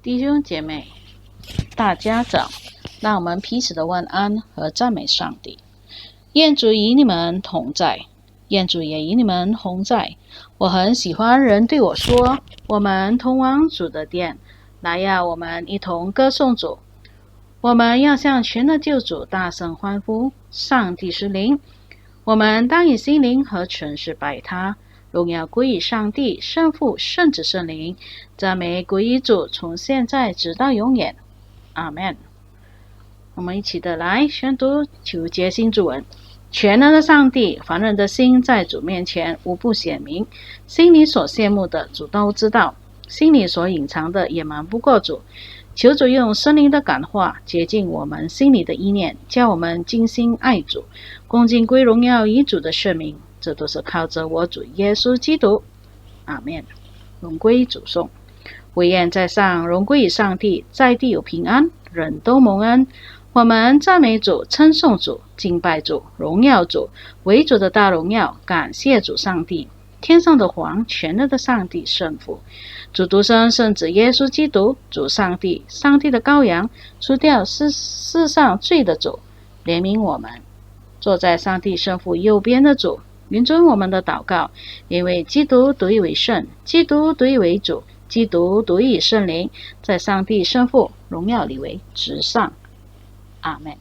弟兄姐妹，大家早！让我们彼此的问安和赞美上帝。愿主与你们同在，愿主也与你们同在。我很喜欢人对我说：“我们同往主的殿，来呀，我们一同歌颂主。”我们要向全的救主大声欢呼。上帝是灵，我们当以心灵和诚实拜他。荣耀归于上帝，圣父、圣子、圣灵，赞美归于主，从现在直到永远。阿们。我们一起的来宣读求洁心主文。全能的上帝，凡人的心在主面前无不显明，心里所羡慕的主都知道，心里所隐藏的也瞒不过主。求主用圣灵的感化洁净我们心里的意念，叫我们精心爱主，恭敬归荣耀于主的圣名。这都是靠着我主耶稣基督。阿们。荣归主颂。惟愿在上，荣归于上帝，在地有平安，人都蒙恩。我们赞美主，称颂主，敬拜主，荣耀主，为主的大荣耀，感谢主上帝，天上的皇，全能的上帝圣父，主独生圣子耶稣基督，主上帝，上帝的羔羊，除掉世上罪的主，怜悯我们。坐在上帝圣父右边的主，允准我们的祷告，因为基督独一为圣，基督独一为主，基督独一圣灵，在上帝圣父荣耀里为至上。阿们。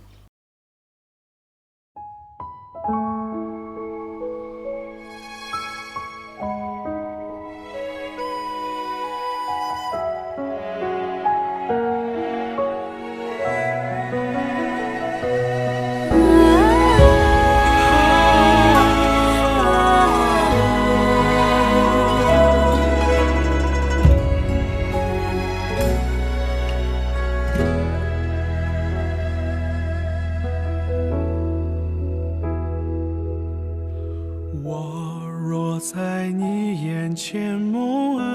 我若在你眼前蒙恩，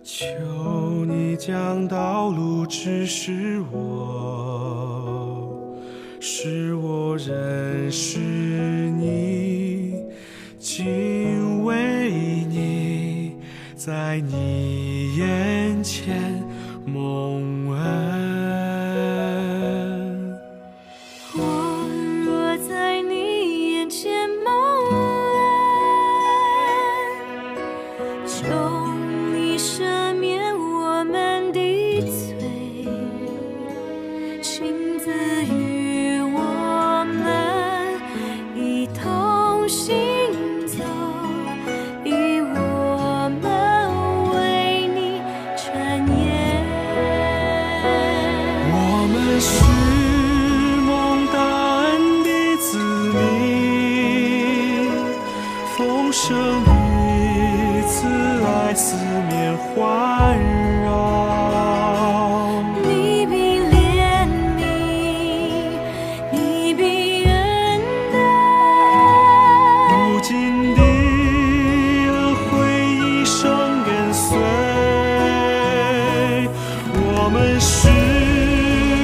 求你将道路指示我，使我认识你，敬畏你，在你眼前蒙恩。生于慈爱四面环绕，你必怜悯，你必恩待，无尽的恩惠一生跟随，我们是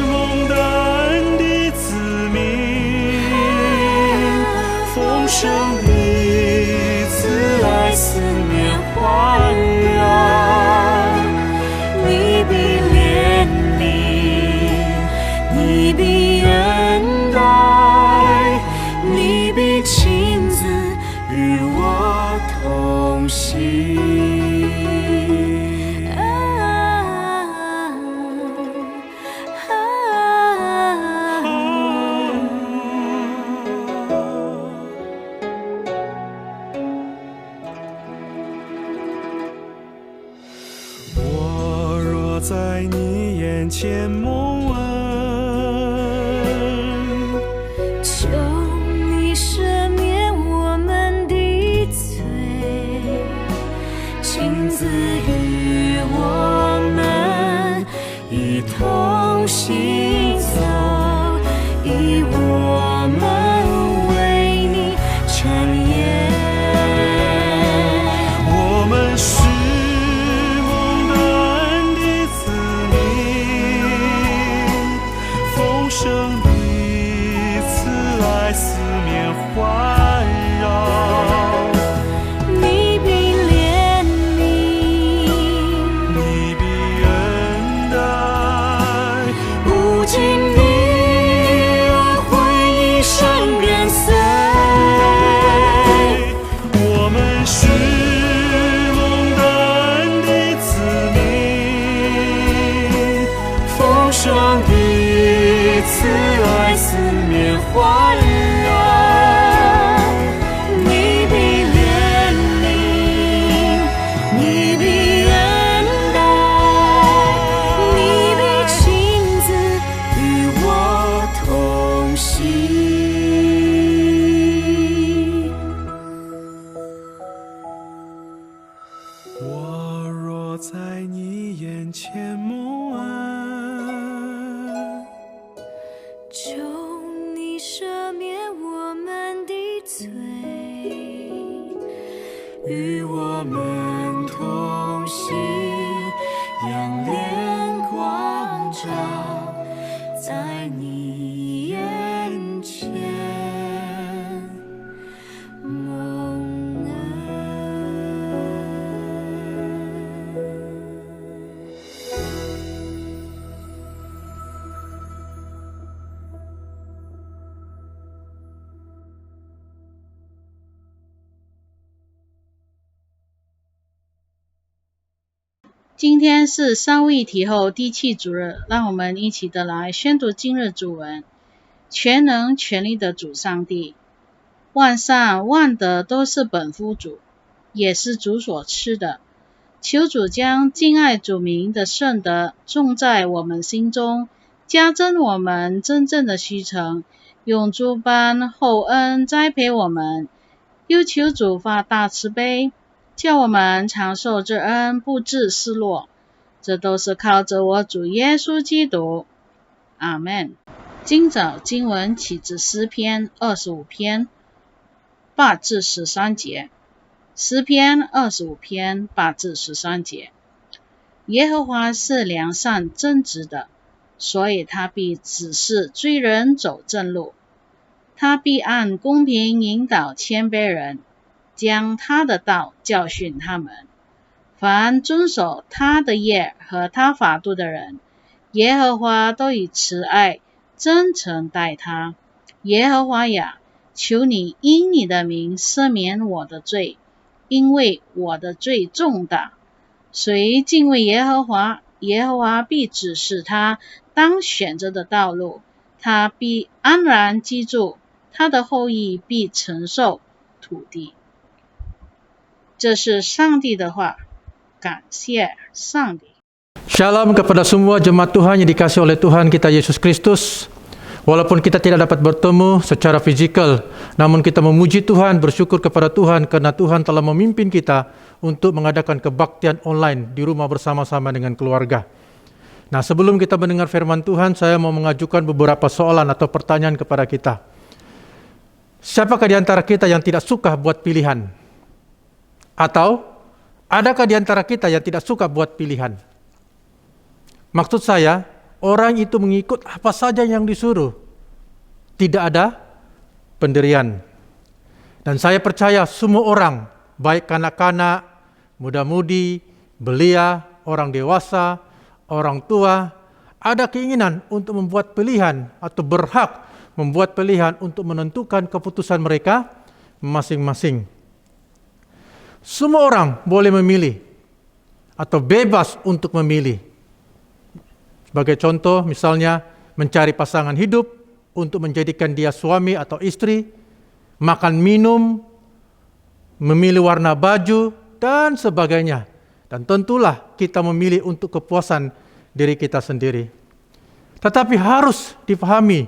蒙大恩的子民，丰盛的四面环绕，你必怜悯，你必恩待，你必亲自与我同行。在你眼前蒙恩，求你赦免我们的罪，亲自与我们一同行走，以我们为你称言。我们是生的慈爱四面环绕，你必怜悯，上帝慈爱四面环绕，你必怜悯，你必恩待，你必亲自与我同行。我若在你眼前蒙恩，求你赦免我们的罪，与我们同行，让脸光照在你眼前蒙恩。今天是三位一体后第7主日，让我们一起的来宣读今日主文。全能全力的主上帝，万善万德都是本乎主，也是主所赐的。求主将敬爱主名的圣德种在我们心中，加增我们真正的虚诚，用诸般厚恩栽培我们。又求主发大慈悲，叫我们长寿之恩不致失落，这都是靠着我主耶稣基督。阿们。今早经文起自诗篇25篇8至13节。诗篇25篇8至13节。耶和华是良善正直的，所以他必指示罪人走正路。他必按公平引导谦卑人，将他的道教训他们。凡遵守他的业和他法度的人，耶和华都以慈爱真诚待他。耶和华呀，求你因你的名赦免我的罪，因为我的罪重大。谁敬畏耶和华，耶和华必指示他当选择的道路，他必安然居住，他的后裔必承受土地。这是上帝的话，感谢上帝。 Shalom kepada semua jemaat Tuhan yang dikasihi oleh Tuhan kita Yesus Kristus. Walaupun kita tidak dapat bertemu secara fizikal, namun kita memuji Tuhan, bersyukur kepada Tuhan karena Tuhan telah memimpin kita untuk mengadakan kebaktian online di rumah bersama-sama dengan keluarga. Nah, sebelum kita mendengar firman Tuhan, saya mau mengajukan beberapa soalan atau pertanyaan kepada kita. Siapakah di antara kita yang tidak suka buat pilihan? Atau adakah di antara kita yang tidak suka buat pilihan? Maksud saya, orang itu mengikut apa saja yang disuruh. Tidak ada pendirian. Dan saya percaya semua orang, baik kanak-kanak, muda-mudi, belia, orang dewasa, orang tua, ada keinginan untuk membuat pilihan atau berhak membuat pilihan untuk menentukan keputusan mereka masing-masing. Semua orang boleh memilih atau bebas untuk memilih. Sebagai contoh, misalnya mencari pasangan hidup untuk menjadikan dia suami atau istri, makan minum, memilih warna baju, dan sebagainya. Dan tentulah kita memilih untuk kepuasan diri kita sendiri. Tetapi harus dipahami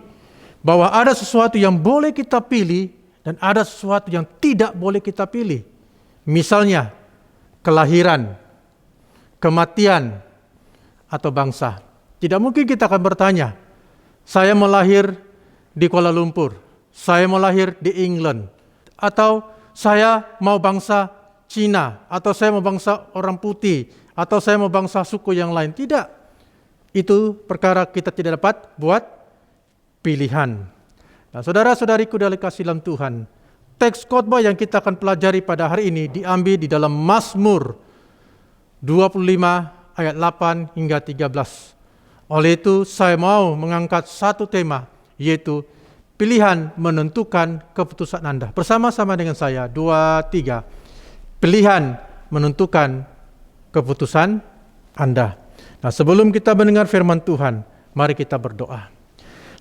bahwa ada sesuatu yang boleh kita pilih dan ada sesuatu yang tidak boleh kita pilih. Misalnya, kelahiran, kematian, atau bangsa. Tidak mungkin kita akan bertanya, saya mau lahir di Kuala Lumpur, saya mau lahir di England, atau saya mau bangsa Cina, atau saya mau bangsa orang putih, atau saya mau bangsa suku yang lain. Tidak. Itu perkara kita tidak dapat buat pilihan. Nah, saudara-saudariku dalam kasih dalam Tuhan, teks khotbah yang kita akan pelajari pada hari ini diambil di dalam Mazmur 25 ayat 8 hingga 13. Oleh itu, saya mau mengangkat satu tema, yaitu pilihan menentukan keputusan Anda. Bersama-sama dengan saya, 2, 3. Pilihan menentukan keputusan Anda. Nah, sebelum kita mendengar firman Tuhan, Mari kita berdoa.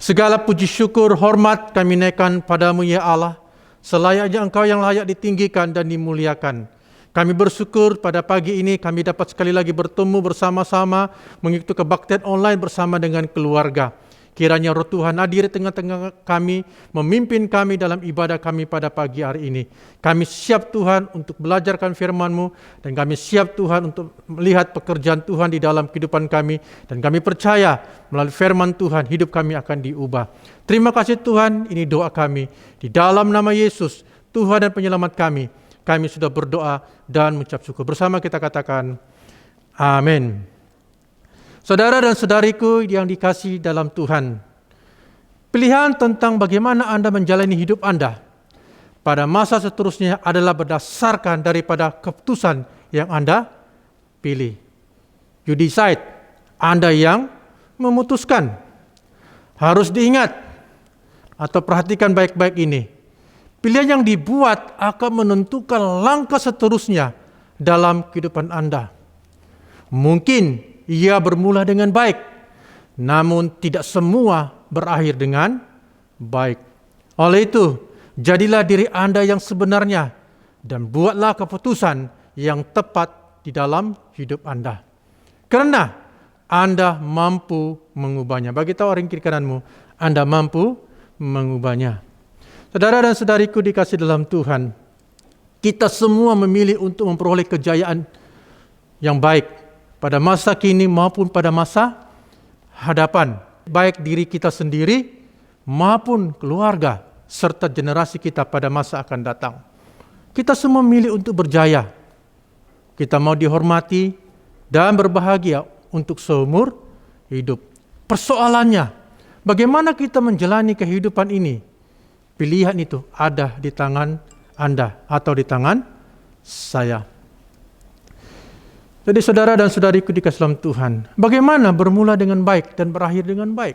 Segala puji syukur, hormat kami naikkan padamu ya Allah. Selayaknya Engkau yang layak ditinggikan dan dimuliakan. Kami bersyukur pada pagi ini kami dapat sekali lagi bertemu bersama-sama mengikuti kebaktian online bersama dengan keluarga. Kiranya Roh Tuhan hadir di tengah-tengah kami, memimpin kami dalam ibadah kami pada pagi hari ini. Kami siap Tuhan untuk belajarkan firman-Mu, dan kami siap Tuhan untuk melihat pekerjaan Tuhan di dalam kehidupan kami, dan kami percaya melalui firman Tuhan hidup kami akan diubah. Terima kasih Tuhan, ini doa kami. Di dalam nama Yesus, Tuhan dan Penyelamat kami sudah berdoa dan mengucap syukur. Bersama kita katakan, amin. Saudara dan saudariku yang dikasihi dalam Tuhan, pilihan tentang bagaimana Anda menjalani hidup Anda pada masa seterusnya adalah berdasarkan daripada keputusan yang Anda pilih. You decide, Anda yang memutuskan. Harus diingat atau perhatikan baik-baik ini. Pilihan yang dibuat akan menentukan langkah seterusnya dalam kehidupan Anda. Mungkin ia bermula dengan baik, namun tidak semua berakhir dengan baik. Oleh itu, jadilah diri Anda yang sebenarnya dan buatlah keputusan yang tepat di dalam hidup Anda. Karena Anda mampu mengubahnya. Bagi tahu orang kiri kananmu, Anda mampu mengubahnya. Saudara dan saudariku dikasih dalam Tuhan, kita semua memilih untuk memperoleh kejayaan yang baik pada masa kini maupun pada masa hadapan, baik diri kita sendiri maupun keluarga serta generasi kita pada masa akan datang. Kita semua memilih untuk berjaya. Kita mau dihormati dan berbahagia untuk seumur hidup. Persoalannya, bagaimana kita menjalani kehidupan ini? Pilihan itu ada di tangan Anda atau di tangan saya. Jadi saudara dan saudariku dikasih dalam Tuhan, bagaimana bermula dengan baik dan berakhir dengan baik?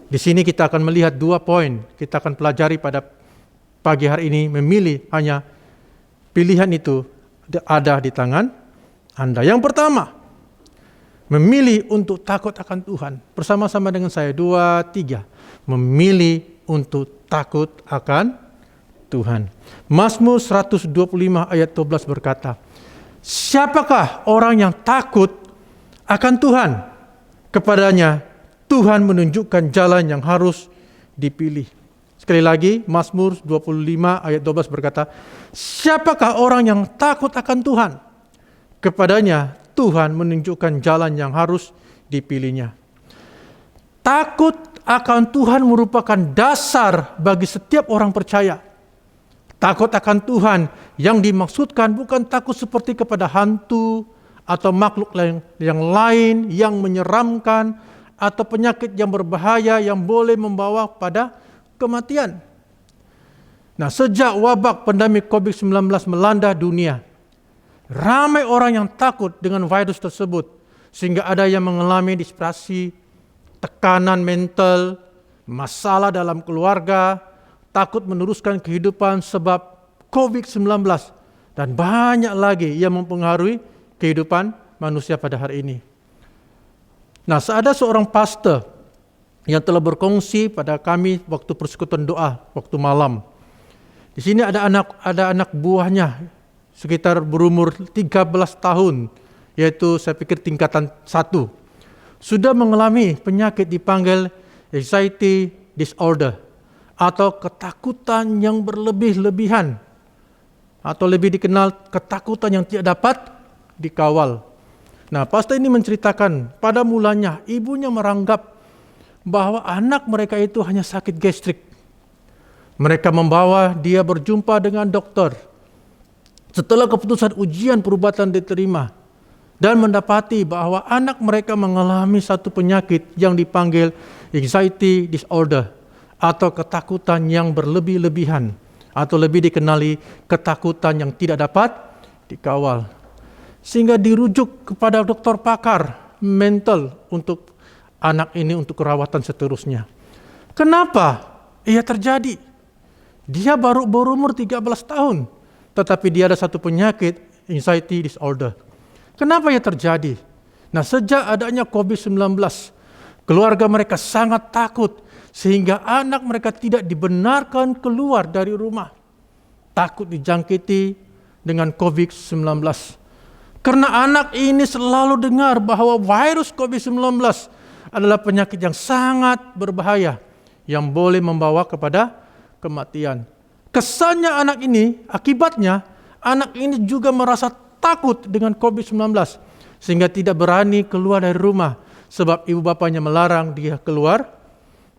Di sini kita akan melihat 2 poin. Kita akan pelajari pada pagi hari ini, memilih hanya pilihan itu ada di tangan Anda. Yang pertama, memilih untuk takut akan Tuhan. Bersama-sama dengan saya, 2, 3. Memilih untuk takut akan Tuhan. Mazmur 125 ayat 12 berkata, siapakah orang yang takut akan Tuhan? Kepadanya Tuhan menunjukkan jalan yang harus dipilih. Sekali lagi, Mazmur 25 ayat 12 berkata, siapakah orang yang takut akan Tuhan? Kepadanya Tuhan menunjukkan jalan yang harus dipilihnya. Takut akan Tuhan merupakan dasar bagi setiap orang percaya. Takut akan Tuhan yang dimaksudkan bukan takut seperti kepada hantu atau makhluk yang lain yang menyeramkan atau penyakit yang berbahaya yang boleh membawa pada kematian. Nah, sejak wabak pandemi COVID-19 melanda dunia, ramai orang yang takut dengan virus tersebut sehingga ada yang mengalami depresi, tekanan mental, masalah dalam keluarga, takut meneruskan kehidupan sebab COVID-19, dan banyak lagi yang mempengaruhi kehidupan manusia pada hari ini. Nah, ada seorang pastor yang telah berkongsi pada kami waktu persekutuan doa, waktu malam. Di sini ada anak buahnya sekitar berumur 13 tahun, yaitu saya pikir tingkatan 1. Sudah mengalami penyakit dipanggil anxiety disorder, atau ketakutan yang berlebih-lebihan, atau lebih dikenal ketakutan yang tidak dapat dikawal. Nah, pastor ini menceritakan pada mulanya ibunya meranggap bahwa anak mereka itu hanya sakit gastrik. Mereka membawa dia berjumpa dengan dokter. Setelah keputusan ujian perubatan diterima dan mendapati bahwa anak mereka mengalami satu penyakit yang dipanggil anxiety disorder, atau ketakutan yang berlebih-lebihan, atau lebih dikenali ketakutan yang tidak dapat dikawal. Sehingga dirujuk kepada dokter pakar mental untuk anak ini untuk perawatan seterusnya. Kenapa ia terjadi? Dia baru berumur 13 tahun, tetapi dia ada satu penyakit anxiety disorder. Kenapa ia terjadi? Nah, sejak adanya COVID-19, Keluarga mereka sangat takut sehingga anak mereka tidak dibenarkan keluar dari rumah. Takut dijangkiti dengan COVID-19. Karena anak ini selalu dengar bahwa virus COVID-19 adalah penyakit yang sangat berbahaya yang boleh membawa kepada kematian. Kesannya akibatnya anak ini juga merasa takut dengan COVID-19 sehingga tidak berani keluar dari rumah sebab ibu bapanya melarang dia keluar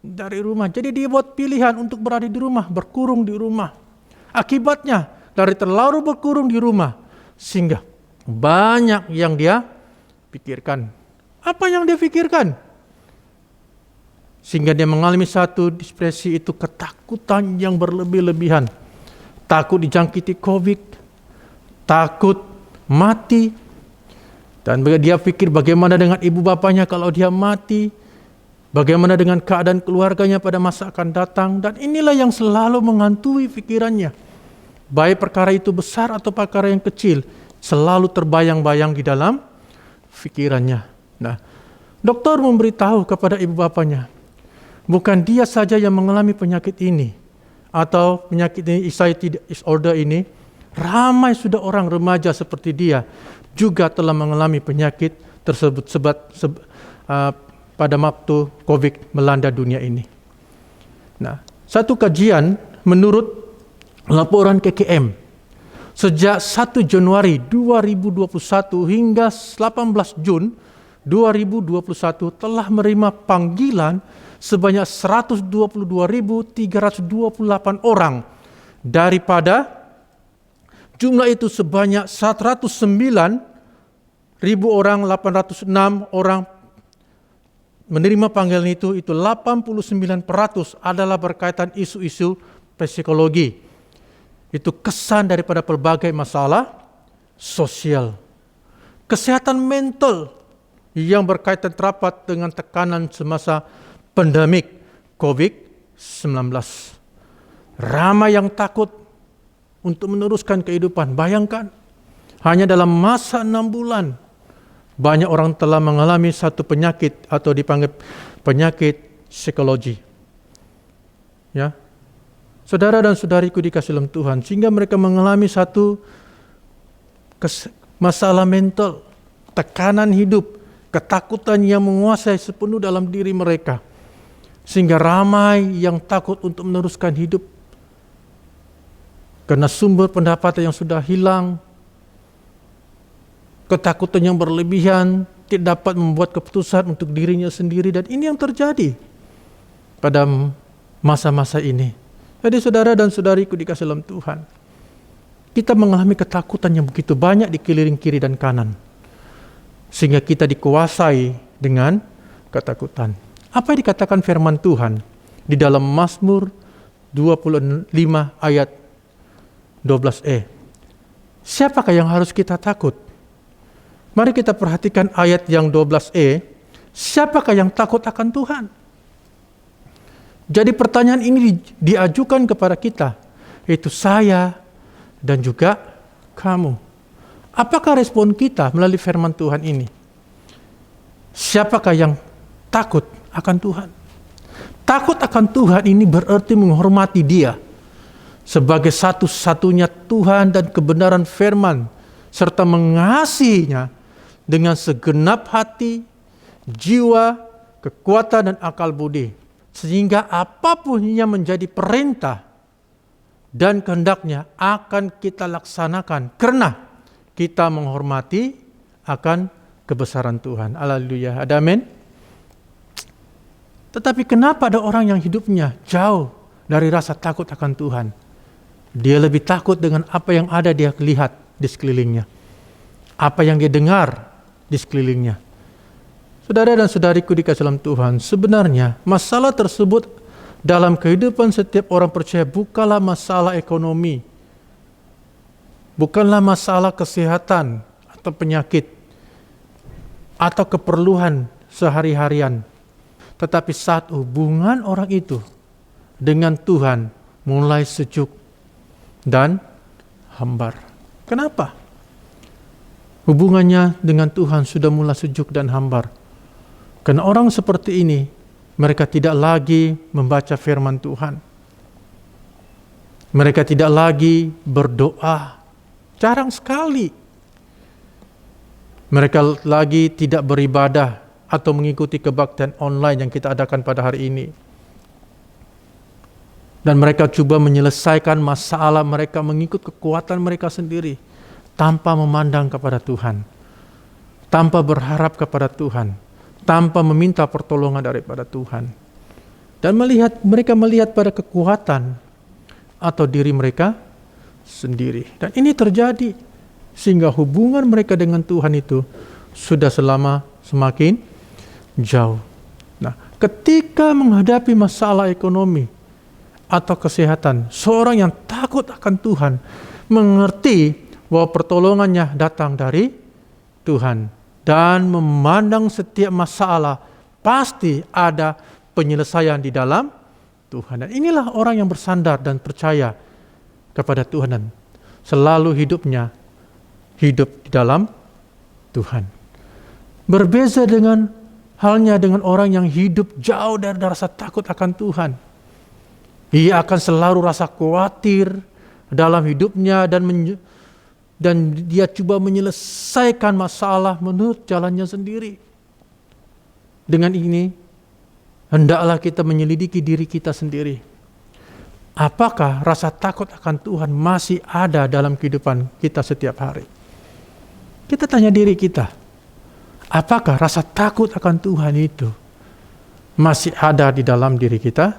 dari rumah. Jadi dia buat pilihan untuk berada di rumah, berkurung di rumah. Akibatnya dari terlalu berkurung di rumah sehingga banyak yang dia pikirkan. Apa yang dia pikirkan? Sehingga dia mengalami satu depresi, itu ketakutan yang berlebih-lebihan. Takut dijangkiti COVID, takut mati. Dan dia pikir bagaimana dengan ibu bapanya kalau dia mati, bagaimana dengan keadaan keluarganya pada masa akan datang. Dan inilah yang selalu menghantui pikirannya. Baik perkara itu besar atau perkara yang kecil, selalu terbayang-bayang di dalam pikirannya. Nah, dokter memberitahu kepada ibu bapanya, bukan dia saja yang mengalami penyakit ini atau penyakit anxiety disorder ini, ramai sudah orang remaja seperti dia juga telah mengalami penyakit tersebut pada waktu COVID melanda dunia ini. Nah, satu kajian menurut laporan KKM, sejak 1 Januari 2021 hingga 18 Jun 2021 telah menerima panggilan sebanyak 122.328 orang. Daripada jumlah itu sebanyak 109.806 orang menerima panggilan itu 89% adalah berkaitan isu-isu psikologi. Itu kesan daripada berbagai masalah sosial. Kesehatan mental yang berkaitan rapat dengan tekanan semasa pandemik COVID-19. Ramai yang takut untuk meneruskan kehidupan. Bayangkan, hanya dalam masa 6 bulan, banyak orang telah mengalami satu penyakit atau dipanggil penyakit psikologi. Ya, saudara dan saudariku dikasih dalam Tuhan, sehingga mereka mengalami satu masalah mental, tekanan hidup, ketakutan yang menguasai sepenuh dalam diri mereka. Sehingga ramai yang takut untuk meneruskan hidup. Karena sumber pendapatan yang sudah hilang, ketakutan yang berlebihan, tidak dapat membuat keputusan untuk dirinya sendiri. Dan ini yang terjadi pada masa-masa ini. Jadi saudara dan saudariku dikasih dalam Tuhan, kita mengalami ketakutan yang begitu banyak di keliling kiri dan kanan, sehingga kita dikuasai dengan ketakutan. Apa yang dikatakan firman Tuhan di dalam Mazmur 25 ayat 12e? Siapakah yang harus kita takut? Mari kita perhatikan ayat yang 12e. Siapakah yang takut akan Tuhan? Jadi pertanyaan ini diajukan kepada kita, yaitu saya dan juga kamu. Apakah respon kita melalui firman Tuhan ini? Siapakah yang takut akan Tuhan? Takut akan Tuhan ini berarti menghormati Dia sebagai satu-satunya Tuhan dan kebenaran firman, serta mengasihinya dengan segenap hati, jiwa, kekuatan dan akal budi. Sehingga apapun yang menjadi perintah dan kehendaknya akan kita laksanakan karena kita menghormati akan kebesaran Tuhan. Haleluya. Ada amin? Tetapi kenapa ada orang yang hidupnya jauh dari rasa takut akan Tuhan? Dia lebih takut dengan apa yang ada dia lihat di sekelilingnya, apa yang dia dengar di sekelilingnya. Saudara dan saudariku dikasih dalam Tuhan, sebenarnya masalah tersebut dalam kehidupan setiap orang percaya bukanlah masalah ekonomi, bukanlah masalah kesehatan atau penyakit, atau keperluan sehari-harian. Tetapi saat hubungan orang itu dengan Tuhan mulai sejuk dan hambar. Kenapa? Hubungannya dengan Tuhan sudah mulai sejuk dan hambar. Karena orang seperti ini, mereka tidak lagi membaca firman Tuhan. Mereka tidak lagi berdoa. Jarang sekali. Mereka lagi tidak beribadah atau mengikuti kebaktian online yang kita adakan pada hari ini. Dan mereka coba menyelesaikan masalah mereka mengikut kekuatan mereka sendiri, tanpa memandang kepada Tuhan, tanpa berharap kepada Tuhan, tanpa meminta pertolongan daripada Tuhan. Dan mereka melihat pada kekuatan atau diri mereka sendiri. Dan ini terjadi sehingga hubungan mereka dengan Tuhan itu sudah semakin jauh. Nah, ketika menghadapi masalah ekonomi atau kesehatan, seorang yang takut akan Tuhan mengerti bahwa pertolongannya datang dari Tuhan dan memandang setiap masalah pasti ada penyelesaian di dalam Tuhan. Dan inilah orang yang bersandar dan percaya kepada Tuhan dan selalu hidup di dalam Tuhan. Berbeza halnya dengan orang yang hidup jauh dari rasa takut akan Tuhan. Ia akan selalu rasa khawatir dalam hidupnya dan dia coba menyelesaikan masalah menurut jalannya sendiri. Dengan ini, hendaklah kita menyelidiki diri kita sendiri. Apakah rasa takut akan Tuhan masih ada dalam kehidupan kita setiap hari? Kita tanya diri kita, apakah rasa takut akan Tuhan itu masih ada di dalam diri kita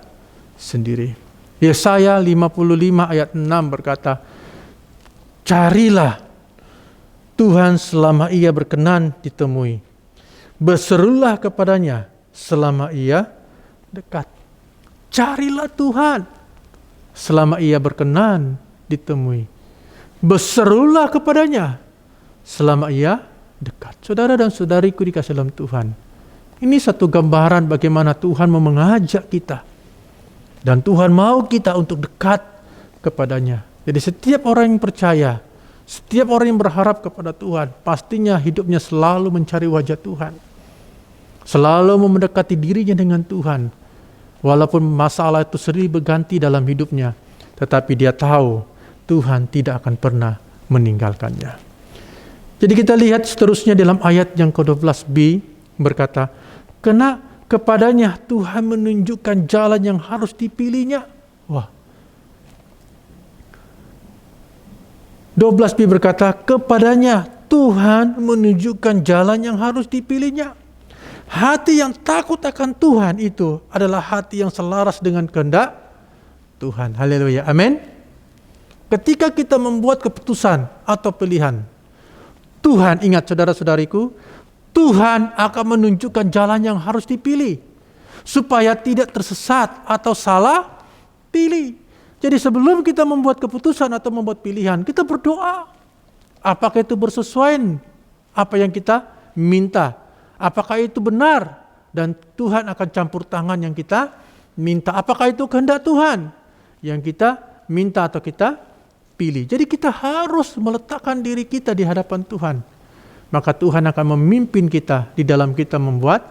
sendiri? Yesaya 55 ayat 6 berkata, carilah Tuhan selama ia berkenan ditemui. Berserulah kepadanya selama ia dekat. Carilah Tuhan selama ia berkenan ditemui. Berserulah kepadanya selama ia dekat. Saudara dan saudariku dikasih dalam Tuhan, ini satu gambaran bagaimana Tuhan mau mengajak kita. Dan Tuhan mau kita untuk dekat kepadanya. Jadi setiap orang yang percaya, setiap orang yang berharap kepada Tuhan, pastinya hidupnya selalu mencari wajah Tuhan. Selalu mendekati dirinya dengan Tuhan. Walaupun masalah itu sering berganti dalam hidupnya, tetapi dia tahu Tuhan tidak akan pernah meninggalkannya. Jadi kita lihat seterusnya dalam ayat yang ke-12b berkata, karena kepadanya Tuhan menunjukkan jalan yang harus dipilihnya. Wah. 12b berkata, kepadanya Tuhan menunjukkan jalan yang harus dipilihnya. Hati yang takut akan Tuhan itu adalah hati yang selaras dengan kehendak Tuhan. Haleluya. Amin. Ketika kita membuat keputusan atau pilihan, Tuhan, ingat saudara-saudariku, Tuhan akan menunjukkan jalan yang harus dipilih supaya tidak tersesat atau salah pilih. Jadi sebelum kita membuat keputusan atau membuat pilihan, kita berdoa. Apakah itu bersesuaian apa yang kita minta? Apakah itu benar? Dan Tuhan akan campur tangan yang kita minta. Apakah itu kehendak Tuhan yang kita minta atau kita pilih? Jadi kita harus meletakkan diri kita di hadapan Tuhan. Maka Tuhan akan memimpin kita di dalam kita membuat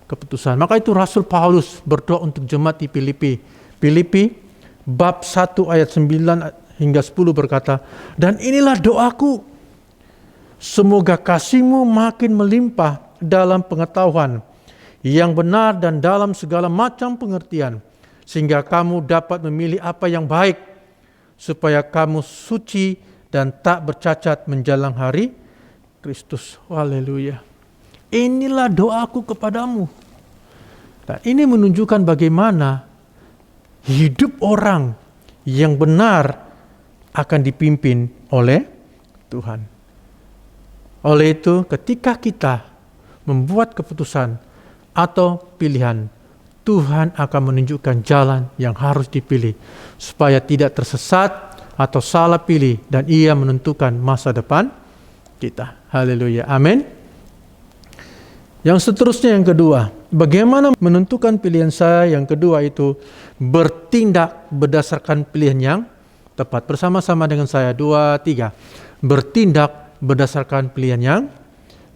keputusan. Maka itu Rasul Paulus berdoa untuk jemaat di Filipi. Filipi bab 1 ayat 9 hingga 10 berkata, dan inilah doaku, semoga kasihmu makin melimpah dalam pengetahuan yang benar dan dalam segala macam pengertian, sehingga kamu dapat memilih apa yang baik, supaya kamu suci dan tak bercacat menjelang hari Kristus. Haleluya. Inilah doaku kepadamu. Nah, ini menunjukkan bagaimana hidup orang yang benar akan dipimpin oleh Tuhan. Oleh itu, ketika kita membuat keputusan atau pilihan, Tuhan akan menunjukkan jalan yang harus dipilih supaya tidak tersesat atau salah pilih dan ia menentukan masa depan kita. Haleluya. Amin. Yang seterusnya yang kedua, bagaimana menentukan pilihan saya? Yang kedua itu bertindak berdasarkan pilihan yang tepat. Bersama-sama dengan saya, 2, 3. Bertindak berdasarkan pilihan yang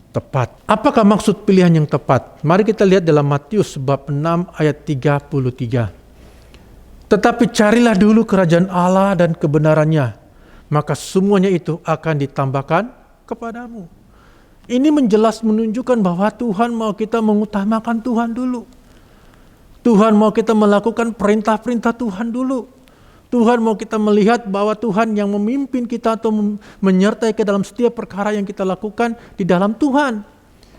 tepat. Apakah maksud pilihan yang tepat? Mari kita lihat dalam Matius bab 6 ayat 33. Tetapi carilah dulu kerajaan Allah dan kebenarannya, maka semuanya itu akan ditambahkan kepadamu. Ini menunjukkan bahwa Tuhan mau kita mengutamakan Tuhan dulu. Tuhan mau kita melakukan perintah-perintah Tuhan dulu. Tuhan mau kita melihat bahwa Tuhan yang memimpin kita atau menyertai ke dalam setiap perkara yang kita lakukan di dalam Tuhan.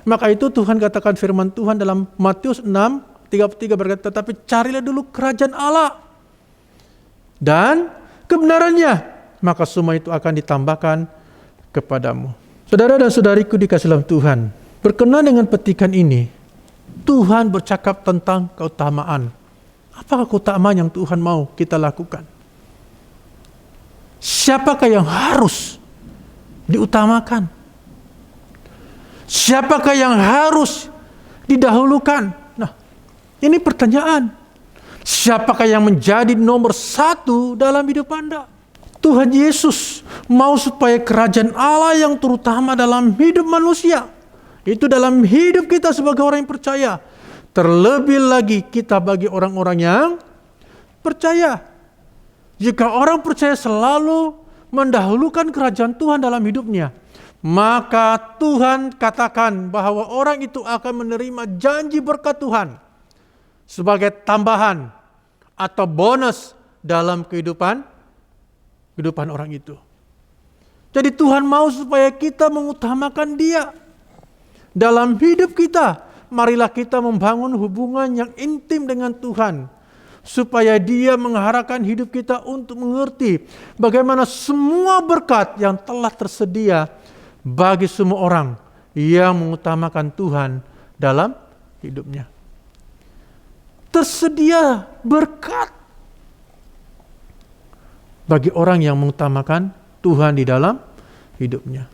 Maka itu Tuhan katakan firman Tuhan dalam Matius 6:33 berkata, tetapi carilah dulu kerajaan Allah dan kebenarannya, maka semua itu akan ditambahkan kepadamu. Saudara dan saudariku dikasihi dalam Tuhan, berkenaan dengan petikan ini, Tuhan bercakap tentang keutamaan. Apakah keutamaan yang Tuhan mau kita lakukan? Siapakah yang harus diutamakan? Siapakah yang harus didahulukan? Nah, ini pertanyaan. Siapakah yang menjadi nomor 1 dalam hidup Anda? Tuhan Yesus mau supaya kerajaan Allah yang terutama dalam hidup manusia, itu dalam hidup kita sebagai orang yang percaya. Terlebih lagi kita bagi orang-orang yang percaya. Jika orang percaya selalu mendahulukan kerajaan Tuhan dalam hidupnya, maka Tuhan katakan bahwa orang itu akan menerima janji berkat Tuhan sebagai tambahan atau bonus dalam kehidupan orang itu. Jadi Tuhan mau supaya kita mengutamakan Dia dalam hidup kita. Marilah kita membangun hubungan yang intim dengan Tuhan, supaya Dia mengarahkan hidup kita untuk mengerti bagaimana semua berkat yang telah tersedia bagi semua orang yang mengutamakan Tuhan dalam hidupnya. Tersedia berkat bagi orang yang mengutamakan Tuhan di dalam hidupnya.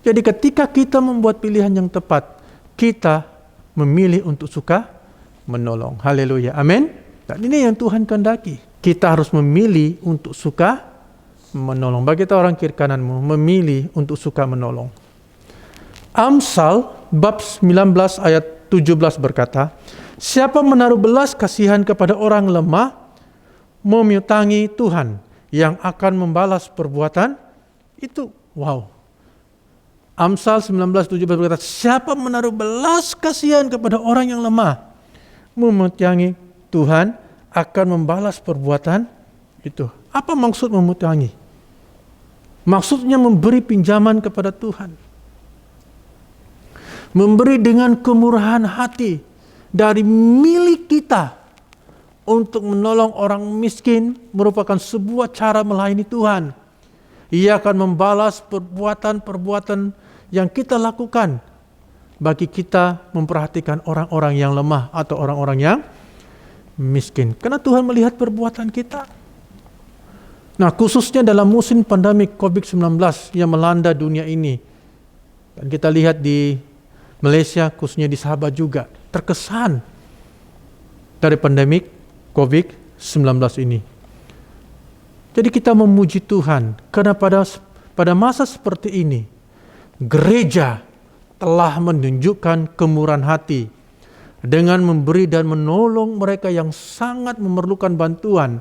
Jadi ketika kita membuat pilihan yang tepat, kita memilih untuk suka menolong. Haleluya, amin. Dan ini yang Tuhan kehendaki. Kita harus memilih untuk suka menolong. Bagi orang kiri kananmu, memilih untuk suka menolong. Amsal bab 19 ayat 17 berkata, siapa menaruh belas kasihan kepada orang lemah, memutangi Tuhan yang akan membalas perbuatan itu. Wow. Amsal 19:17 berkata, siapa menaruh belas kasihan kepada orang yang lemah, memutangi Tuhan akan membalas perbuatan itu. Apa maksud memutangi? Maksudnya memberi pinjaman kepada Tuhan. Memberi dengan kemurahan hati dari milik kita untuk menolong orang miskin merupakan sebuah cara melayani Tuhan. Ia akan membalas perbuatan-perbuatan yang kita lakukan bagi kita memperhatikan orang-orang yang lemah atau orang-orang yang miskin. Karena Tuhan melihat perbuatan kita. Nah, khususnya dalam musim pandemi COVID-19 yang melanda dunia ini. Dan kita lihat di Malaysia, khususnya di Sabah juga, terkesan dari pandemi COVID-19 ini. Jadi kita memuji Tuhan karena pada masa seperti ini, gereja telah menunjukkan kemurahan hati dengan memberi dan menolong mereka yang sangat memerlukan bantuan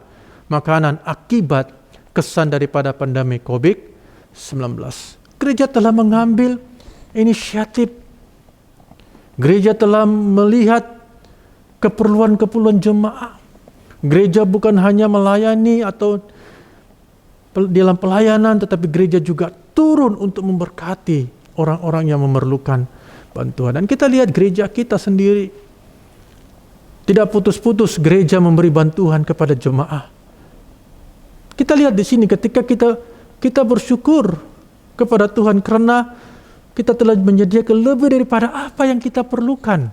makanan akibat kesan daripada pandemi COVID-19. Gereja telah mengambil inisiatif. Gereja telah melihat keperluan-keperluan jemaah. Gereja bukan hanya melayani atau dalam pelayanan, tetapi gereja juga turun untuk memberkati orang-orang yang memerlukan bantuan. Dan kita lihat gereja kita sendiri, tidak putus-putus gereja memberi bantuan kepada jemaah. Kita lihat di sini ketika kita bersyukur kepada Tuhan karena kita telah menyediakan lebih daripada apa yang kita perlukan.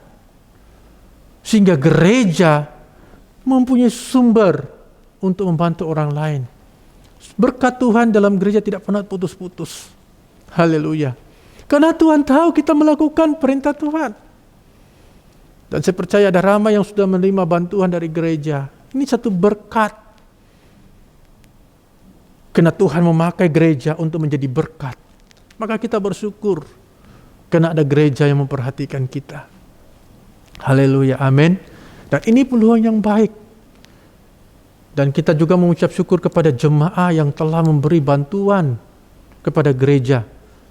Sehingga gereja mempunyai sumber untuk membantu orang lain. Berkat Tuhan dalam gereja tidak pernah putus-putus. Haleluya. Karena Tuhan tahu kita melakukan perintah Tuhan. Dan saya percaya ada ramai yang sudah menerima bantuan dari gereja. Ini satu berkat. Karena Tuhan memakai gereja untuk menjadi berkat. Maka kita bersyukur Karena ada gereja yang memperhatikan kita. Haleluya, amin. Dan ini peluang yang baik. Dan kita juga mengucap syukur kepada jemaah yang telah memberi bantuan kepada gereja.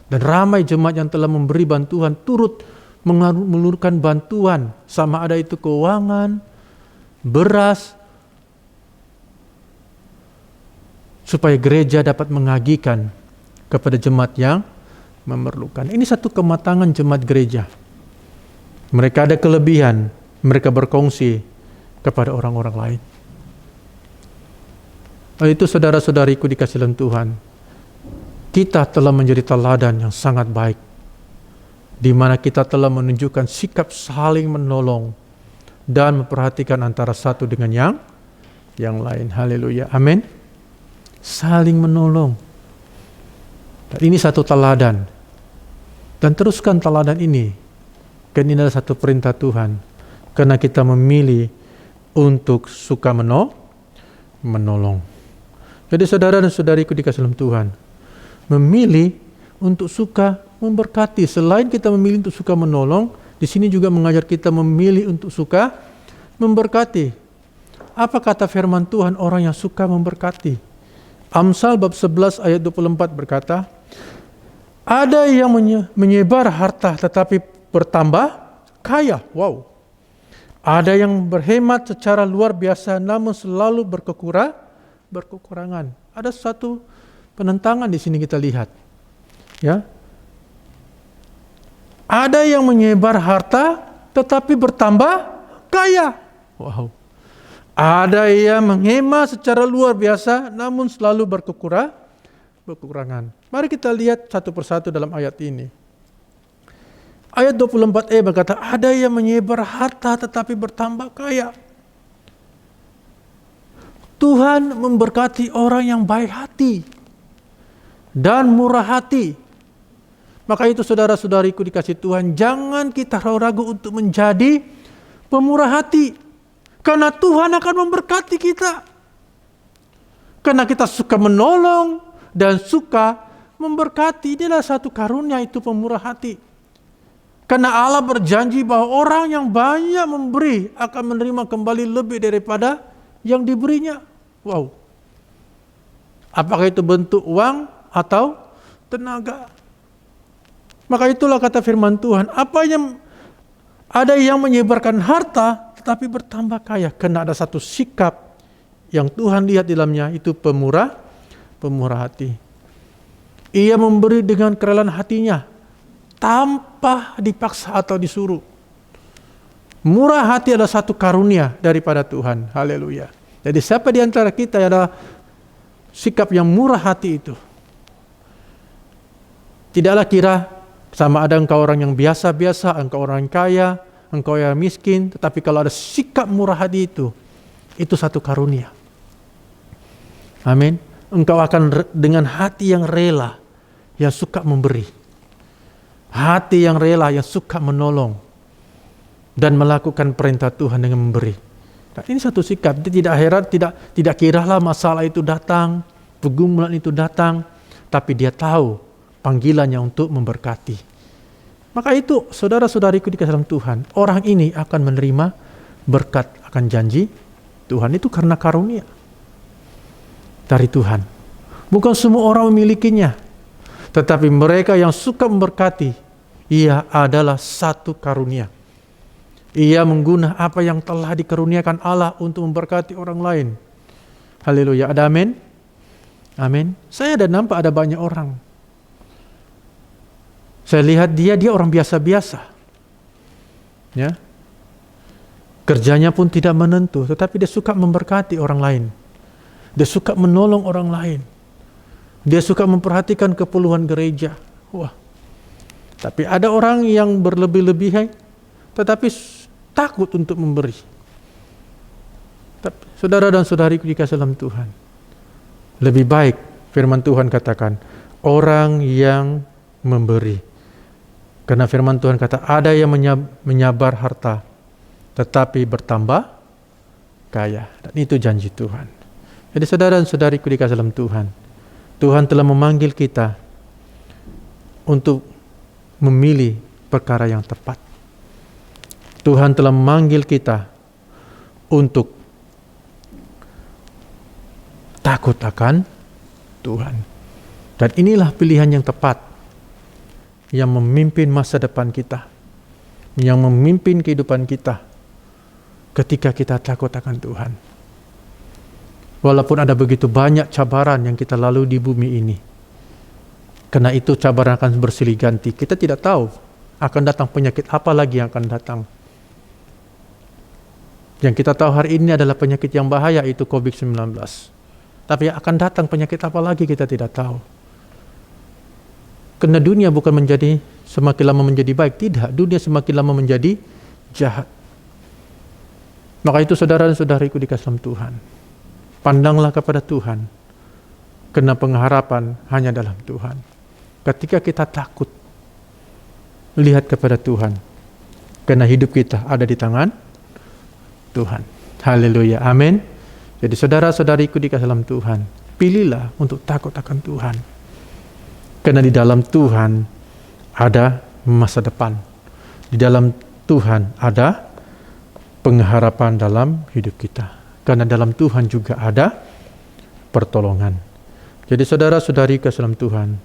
Dan ramai jemaat yang telah memberi bantuan turut mengalurkan bantuan, sama ada itu keuangan, beras, supaya gereja dapat mengagikan kepada jemaat yang memerlukan. Ini satu kematangan jemaat gereja. Mereka ada kelebihan, mereka berkongsi kepada orang-orang lain. Oleh itu saudara-saudariku dikasih dalam Tuhan, kita telah menjadi teladan yang sangat baik, di mana kita telah menunjukkan sikap saling menolong dan memperhatikan antara satu dengan yang lain. Haleluya, amin. Saling menolong. Dan ini satu teladan. Dan teruskan teladan ini. Karena ini adalah satu perintah Tuhan. Karena kita memilih untuk suka menolong. Jadi saudara dan saudariku dikasih dalam Tuhan, memilih untuk suka memberkati. Selain kita memilih untuk suka menolong, di sini juga mengajar kita memilih untuk suka memberkati. Apa kata firman Tuhan orang yang suka memberkati? Amsal bab 11 ayat 24 berkata, ada yang menyebar harta tetapi bertambah kaya. Wow. Ada yang berhemat secara luar biasa namun selalu berkekurangan. Ada satu penentangan di sini kita lihat. Ya. Ada yang menyebar harta tetapi bertambah kaya. Wow. Ada yang menghemat secara luar biasa namun selalu berkekurangan. Mari kita lihat satu persatu dalam ayat ini. Ayat 24e berkata, ada yang menyebar harta tetapi bertambah kaya. Tuhan memberkati orang yang baik hati dan murah hati. Maka itu saudara-saudariku dikasih Tuhan, jangan kita ragu-ragu untuk menjadi pemurah hati. Karena Tuhan akan memberkati kita. Karena kita suka menolong dan suka memberkati. Inilah satu karunia, itu pemurah hati. Karena Allah berjanji bahwa orang yang banyak memberi akan menerima kembali lebih daripada yang diberinya. Wow. Apakah itu bentuk uang atau tenaga? Maka itulah kata firman Tuhan. Ada yang menyebarkan harta tetapi bertambah kaya. Karena ada satu sikap yang Tuhan lihat di dalamnya, itu pemurah hati. Ia memberi dengan kerelaan hatinya, tanpa dipaksa atau disuruh. Murah hati adalah satu karunia daripada Tuhan. Haleluya. Jadi siapa di antara kita yang ada sikap yang murah hati itu? Tidaklah kira sama ada engkau orang yang biasa-biasa, engkau orang kaya, engkau yang miskin. Tetapi kalau ada sikap murah hati itu satu karunia. Amin. Engkau akan dengan hati yang rela, yang suka memberi. Hati yang rela, yang suka menolong dan melakukan perintah Tuhan dengan memberi. Nah, ini satu sikap. Dia tidak heran, tidak kiralah masalah itu datang, pergumulan itu datang, tapi dia tahu panggilannya untuk memberkati. Maka itu saudara-saudariku dikasih dalam Tuhan, orang ini akan menerima berkat, akan janji Tuhan. Itu karena karunia dari Tuhan. Bukan semua orang memilikinya, tetapi mereka yang suka memberkati, ia adalah satu karunia. Ia mengguna apa yang telah dikaruniakan Allah untuk memberkati orang lain. Haleluya, ada amin? Amin. Saya ada nampak ada banyak orang. Saya lihat dia orang biasa-biasa. Ya. Kerjanya pun tidak menentu, tetapi dia suka memberkati orang lain. Dia suka menolong orang lain. Dia suka memperhatikan keperluan gereja. Wah. Tapi ada orang yang berlebih-lebihan, tetapi takut untuk memberi. Tapi, saudara dan saudariku dikasih dalam Tuhan, lebih baik firman Tuhan katakan, orang yang memberi. Karena firman Tuhan kata, ada yang menyabar harta, tetapi bertambah kaya. Dan itu janji Tuhan. Jadi saudara dan saudariku dikasih dalam Tuhan, Tuhan telah memanggil kita untuk memilih perkara yang tepat. Tuhan telah memanggil kita untuk takut akan Tuhan. Dan inilah pilihan yang tepat yang memimpin masa depan kita, yang memimpin kehidupan kita ketika kita takut akan Tuhan. Walaupun ada begitu banyak cabaran yang kita lalui di bumi ini, karena itu cabaran akan bersilih ganti. Kita tidak tahu akan datang penyakit apa lagi yang akan datang. Yang kita tahu hari ini adalah penyakit yang bahaya, itu COVID-19. Tapi akan datang penyakit apa lagi kita tidak tahu. Karena dunia bukan menjadi semakin lama menjadi baik, tidak. Dunia semakin lama menjadi jahat. Maka itu saudara dan saudariku dikasih dalam Tuhan, pandanglah kepada Tuhan, karena pengharapan hanya dalam Tuhan. Ketika kita takut, lihat kepada Tuhan, karena hidup kita ada di tangan Tuhan. Haleluya, amin. Jadi saudara-saudariku dikasih dalam Tuhan, pilihlah untuk takut akan Tuhan. Karena di dalam Tuhan ada masa depan. Di dalam Tuhan ada pengharapan dalam hidup kita. Karena dalam Tuhan juga ada pertolongan. Jadi saudara-saudari ke dalam Tuhan,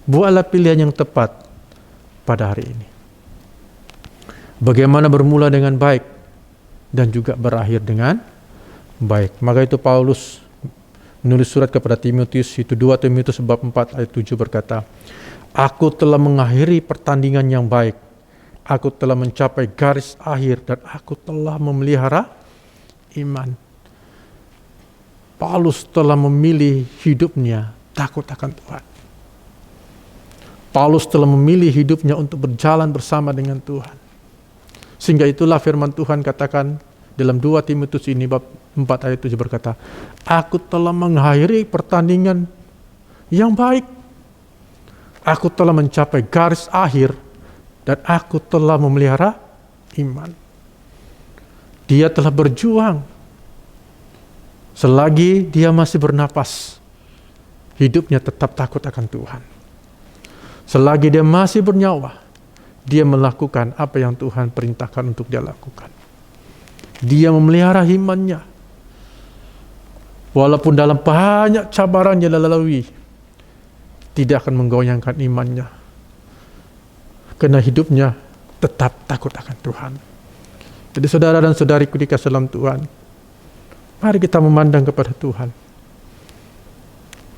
buatlah pilihan yang tepat pada hari ini. Bagaimana bermula dengan baik dan juga berakhir dengan baik. Maka itu Paulus menulis surat kepada Timotius, itu 2 Timotius bab 4 ayat 7 berkata, aku telah mengakhiri pertandingan yang baik, aku telah mencapai garis akhir, dan aku telah memelihara iman. Paulus telah memilih hidupnya takut akan Tuhan. Paulus telah memilih hidupnya untuk berjalan bersama dengan Tuhan. Sehingga itulah firman Tuhan katakan dalam 2 Timotius ini bab 4 ayat 7 berkata, aku telah mengakhiri pertandingan yang baik, aku telah mencapai garis akhir, dan aku telah memelihara iman. Dia telah berjuang selagi dia masih bernapas, hidupnya tetap takut akan Tuhan. Selagi dia masih bernyawa, dia melakukan apa yang Tuhan perintahkan untuk dia lakukan. Dia memelihara imannya. Walaupun dalam banyak cabaran yang dia lalui, tidak akan menggoyangkan imannya. Karena hidupnya tetap takut akan Tuhan. Jadi saudara dan saudariku dikasih dalam Tuhan, mari kita memandang kepada Tuhan.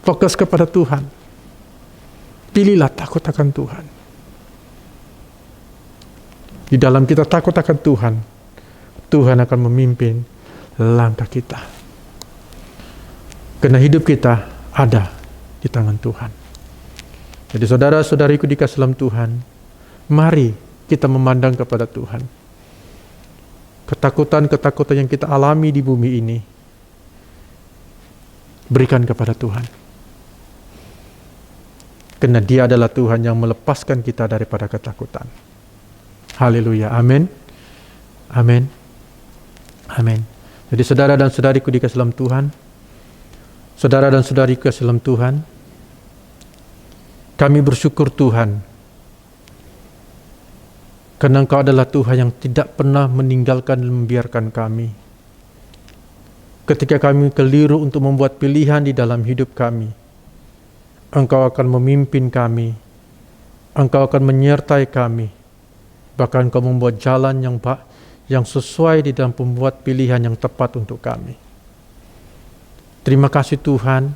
Fokus kepada Tuhan. Pilihlah takut akan Tuhan. Di dalam kita takut akan Tuhan, Tuhan akan memimpin langkah kita. Karena hidup kita ada di tangan Tuhan. Jadi saudara-saudariku dikasih dalam Tuhan, mari kita memandang kepada Tuhan. Ketakutan-ketakutan yang kita alami di bumi ini, berikan kepada Tuhan. Karena Dia adalah Tuhan yang melepaskan kita daripada ketakutan. Haleluya, amin. Amin. Amin. Jadi saudara dan saudariku dikasih dalam Tuhan, saudara dan saudariku dikasih dalam Tuhan, kami bersyukur Tuhan, karena Engkau adalah Tuhan yang tidak pernah meninggalkan dan membiarkan kami. Ketika kami keliru untuk membuat pilihan di dalam hidup kami, Engkau akan memimpin kami, Engkau akan menyertai kami, bahkan Engkau membuat jalan yang sesuai di dalam membuat pilihan yang tepat untuk kami. Terima kasih Tuhan,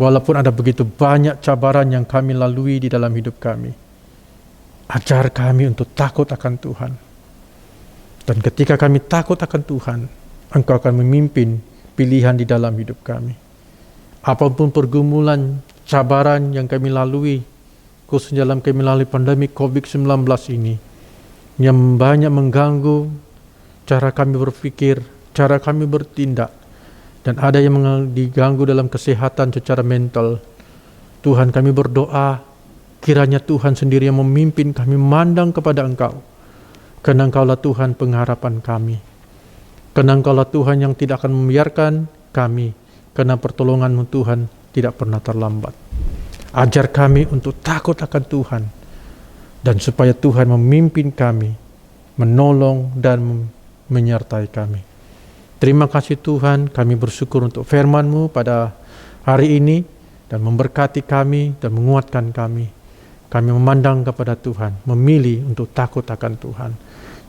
walaupun ada begitu banyak cabaran yang kami lalui di dalam hidup kami, ajar kami untuk takut akan Tuhan. Dan ketika kami takut akan Tuhan, Engkau akan memimpin pilihan di dalam hidup kami. Apapun pergumulan, cabaran yang kami lalui, khususnya dalam kami lalui pandemi COVID-19 ini, yang banyak mengganggu cara kami berpikir, cara kami bertindak, dan ada yang diganggu dalam kesehatan secara mental. Tuhan, kami berdoa, kiranya Tuhan sendiri yang memimpin kami memandang kepada Engkau, karena Engkaulah Tuhan pengharapan kami, karena Engkaulah Tuhan yang tidak akan membiarkan kami, karena pertolongan-Mu Tuhan tidak pernah terlambat. Ajar kami untuk takut akan Tuhan, dan supaya Tuhan memimpin kami, menolong dan menyertai kami. Terima kasih Tuhan, kami bersyukur untuk firman-Mu pada hari ini dan memberkati kami dan menguatkan kami. Kami memandang kepada Tuhan, memilih untuk takut akan Tuhan.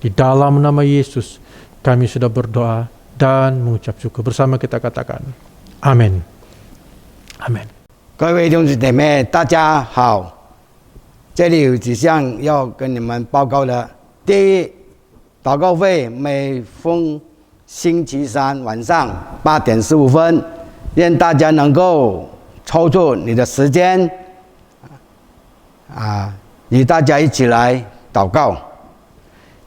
Di dalam nama Yesus, kami sudah berdoa dan mengucap syukur. Bersama kita katakan, Amin. Amin. 各位弟兄姐妹，大家好。这里有几项要跟你们报告的。第一，祷告会每逢星期三晚上8点15分，愿大家能够抽出你的时间，与大家一起来祷告。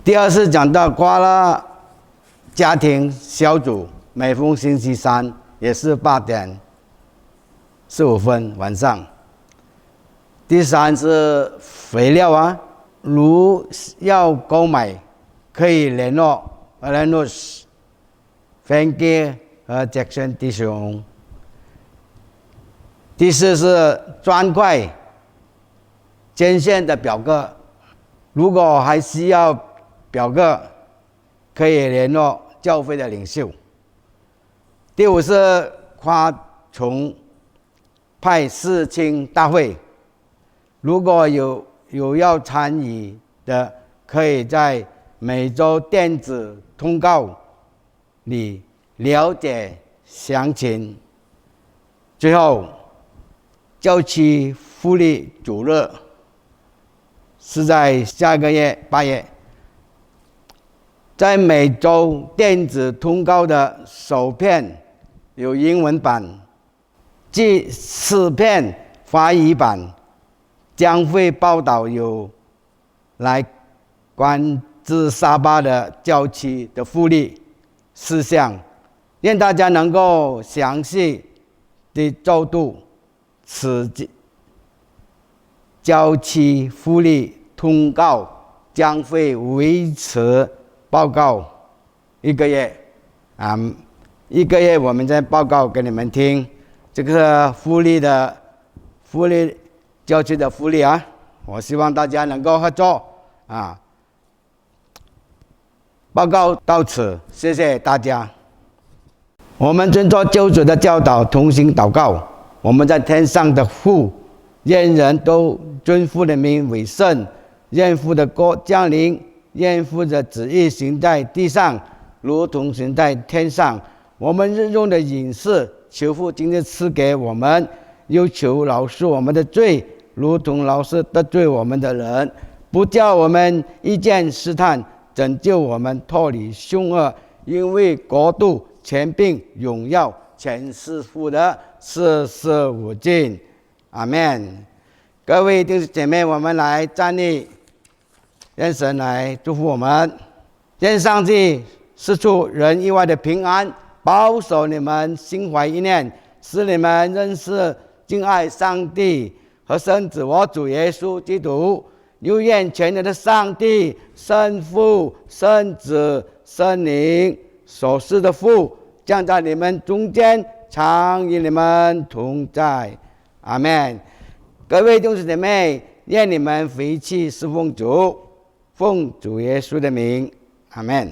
第二是讲到瓜拉家庭小组，每逢星期三也是8点15分晚上。第三是肥料如要购买，可以联络Frankie 和 Jackson 弟兄。第四是砖块捐献的表格，如果还需要表格，可以联络教会的领袖。第五是夸崇派事情大会，如果有要参与的，可以在每周电子通告里了解详情。最后，教区福利主日是在下个月8月，在每周电子通告的首篇有英文版，第4篇华语版将会报道有来关至沙巴的教区的福利事项，愿大家能够详细的周读此教区福利通告，将会维持报告1个月，1个月我们再报告给你们听。这个福利教区的福利我希望大家能够合作报告到此，谢谢大家。我们遵照救主的教导，同心祷告。我们在天上的父，愿人都尊父的名为圣，愿父的国降临，愿父的旨意行在地上，如同行在天上。我们日用的饮食，求父今日赐给我们，又求饶恕我们的罪，如同饶恕得罪我们的人，不叫我们遇见试探，拯救我们脱离凶恶。因为国度、权柄、荣耀，全是父的，世世无尽。阿们。各位弟兄姐妹，我们来站立，愿神来祝福我们，愿上帝赐出人意外的平安，保守你们心怀意念，使你们认识敬爱上帝和圣子我主耶稣基督。又愿全能的上帝、圣父、圣子、圣灵所赐的福降在你们中间，常与你们同在。阿们。各位弟兄姐妹，愿你们回去侍奉主，奉主耶稣的名。阿们。